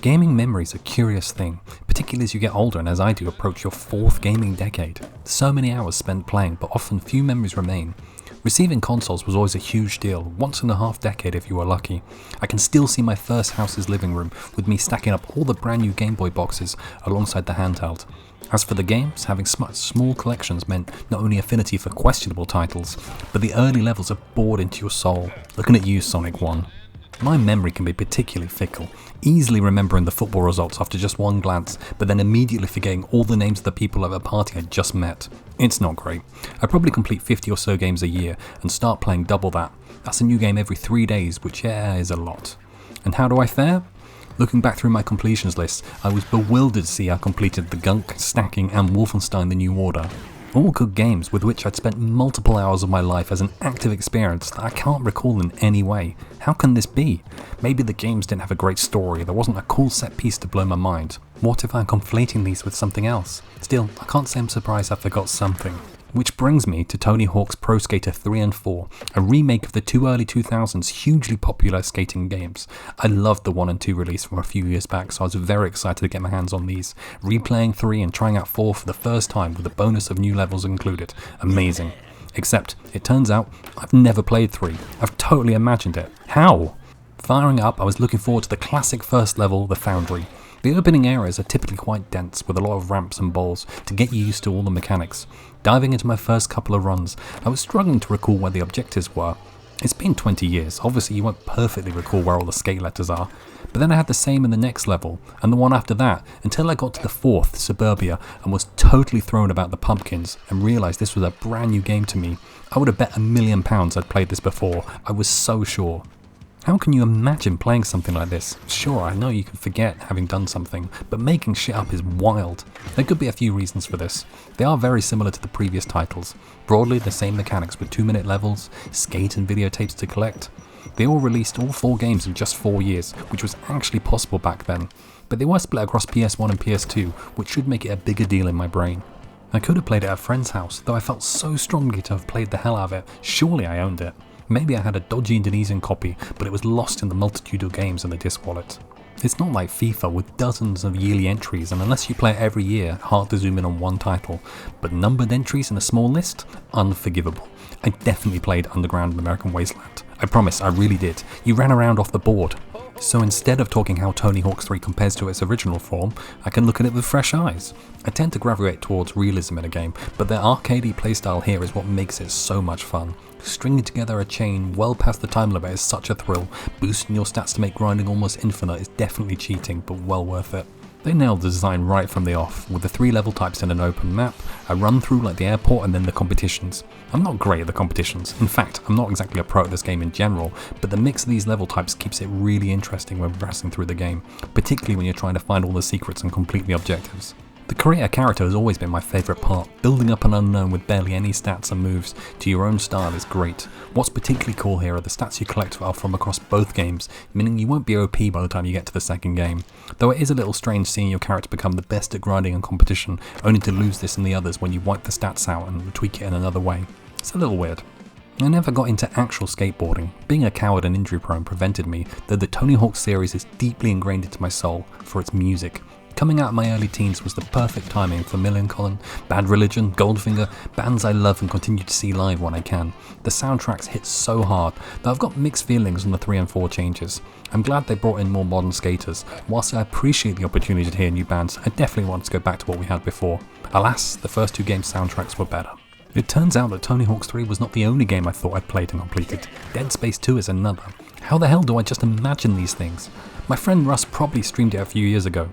Gaming memory is a curious thing, particularly as you get older and as I do approach your 4th gaming decade. So many hours spent playing, but often few memories remain. Receiving consoles was always a huge deal, once in a half decade if you were lucky. I can still see my first house's living room, with me stacking up all the brand new Game Boy boxes alongside the handheld. As for the games, having small collections meant not only affinity for questionable titles, but the early levels are bored into your soul. Looking at you, Sonic 1. My memory can be particularly fickle, easily remembering the football results after just one glance, but then immediately forgetting all the names of the people at a party I just met. It's not great. I probably complete 50 or so games a year and start playing double that. That's a new game every 3 days, which is a lot. And how do I fare? Looking back through my completions list, I was bewildered to see I completed The Gunk, Stacking and Wolfenstein The New Order. All good games with which I'd spent multiple hours of my life as an active experience that I can't recall in any way. How can this be? Maybe the games didn't have a great story, there wasn't a cool set piece to blow my mind. What if I'm conflating these with something else? Still, I can't say I'm surprised I forgot something. Which brings me to Tony Hawk's Pro Skater 3 and 4, a remake of the two early 2000s hugely popular skating games. I loved the 1 and 2 release from a few years back, so I was very excited to get my hands on these. Replaying 3 and trying out 4 for the first time with the bonus of new levels included. Amazing. Except, it turns out, I've never played 3. I've totally imagined it. How? Firing up, I was looking forward to the classic first level, the Foundry. The opening areas are typically quite dense, with a lot of ramps and bowls to get you used to all the mechanics. Diving into my first couple of runs, I was struggling to recall where the objectives were. It's been 20 years, obviously you won't perfectly recall where all the skate letters are, but then I had the same in the next level, and the one after that, until I got to the 4th, Suburbia, and was totally thrown about the pumpkins, and realised this was a brand new game to me. I would have bet £1,000,000 I'd played this before, I was so sure. How can you imagine playing something like this? Sure, I know you can forget having done something, but making shit up is wild. There could be a few reasons for this. They are very similar to the previous titles. Broadly the same mechanics with 2-minute levels, skate and videotapes to collect. They all released all 4 games in just 4 years, which was actually possible back then. But they were split across PS1 and PS2, which should make it a bigger deal in my brain. I could have played it at a friend's house, though I felt so strongly to have played the hell out of it. Surely I owned it. Maybe I had a dodgy Indonesian copy, but it was lost in the multitude of games in the disc wallet. It's not like FIFA with dozens of yearly entries, and unless you play it every year, hard to zoom in on one title. But numbered entries in a small list? Unforgivable. I definitely played Underground and American Wasteland. I promise, I really did. You ran around off the board. So instead of talking how Tony Hawk's 3 compares to its original form, I can look at it with fresh eyes. I tend to gravitate towards realism in a game, but their arcadey playstyle here is what makes it so much fun. Stringing together a chain well past the time limit is such a thrill. Boosting your stats to make grinding almost infinite is definitely cheating, but well worth it. They nailed the design right from the off, with the 3 level types in an open map, a run through like the airport and then the competitions. I'm not great at the competitions, in fact I'm not exactly a pro at this game in general, but the mix of these level types keeps it really interesting when progressing through the game, particularly when you're trying to find all the secrets and complete the objectives. The creator character has always been my favourite part. Building up an unknown with barely any stats and moves to your own style is great. What's particularly cool here are the stats you collect are from across both games, meaning you won't be OP by the time you get to the second game. Though it is a little strange seeing your character become the best at grinding and competition, only to lose this in the others when you wipe the stats out and tweak it in another way. It's a little weird. I never got into actual skateboarding. Being a coward and injury prone prevented me, though the Tony Hawk series is deeply ingrained into my soul for its music. Coming out of my early teens was the perfect timing for Millencolin, Bad Religion, Goldfinger, bands I love and continue to see live when I can. The soundtracks hit so hard that I've got mixed feelings on the 3 and 4 changes. I'm glad they brought in more modern skaters. Whilst I appreciate the opportunity to hear new bands, I definitely want to go back to what we had before. Alas, the first 2 games' soundtracks were better. It turns out that Tony Hawk's 3 was not the only game I thought I'd played and completed. Dead Space 2 is another. How the hell do I just imagine these things? My friend Russ probably streamed it a few years ago.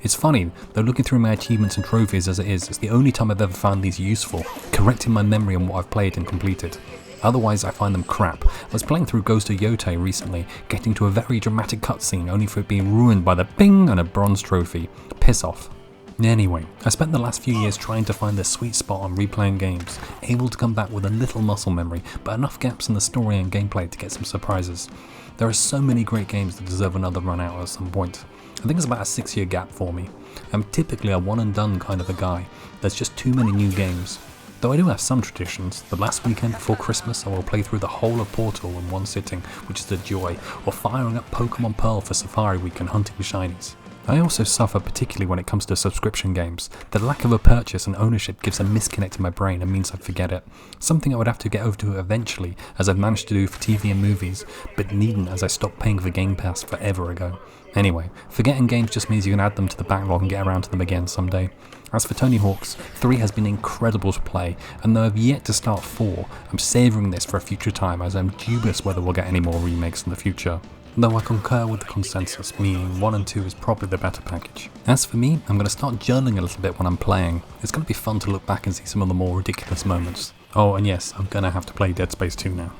It's funny, though looking through my achievements and trophies as it is, it's the only time I've ever found these useful, correcting my memory on what I've played and completed. Otherwise I find them crap. I was playing through Ghost of Yotei recently, getting to a very dramatic cutscene only for it being ruined by the ping and a bronze trophy. Piss off. Anyway, I spent the last few years trying to find the sweet spot on replaying games, able to come back with a little muscle memory, but enough gaps in the story and gameplay to get some surprises. There are so many great games that deserve another run out at some point. I think it's about a 6-year gap for me. I'm typically a one and done kind of a guy. There's just too many new games. Though I do have some traditions. The last weekend before Christmas I will play through the whole of Portal in one sitting, which is a joy, or firing up Pokemon Pearl for Safari Week and hunting shinies. I also suffer particularly when it comes to subscription games. The lack of a purchase and ownership gives a misconnect in my brain and means I forget it. Something I would have to get over to eventually, as I've managed to do for TV and movies, but needn't as I stopped paying for Game Pass forever ago. Anyway, forgetting games just means you can add them to the backlog and get around to them again someday. As for Tony Hawk's, 3 has been incredible to play, and though I've yet to start 4, I'm savouring this for a future time as I'm dubious whether we'll get any more remakes in the future. Though I concur with the consensus, meaning 1 and 2 is probably the better package. As for me, I'm going to start journaling a little bit when I'm playing. It's going to be fun to look back and see some of the more ridiculous moments. Oh, and yes, I'm going to have to play Dead Space 2 now.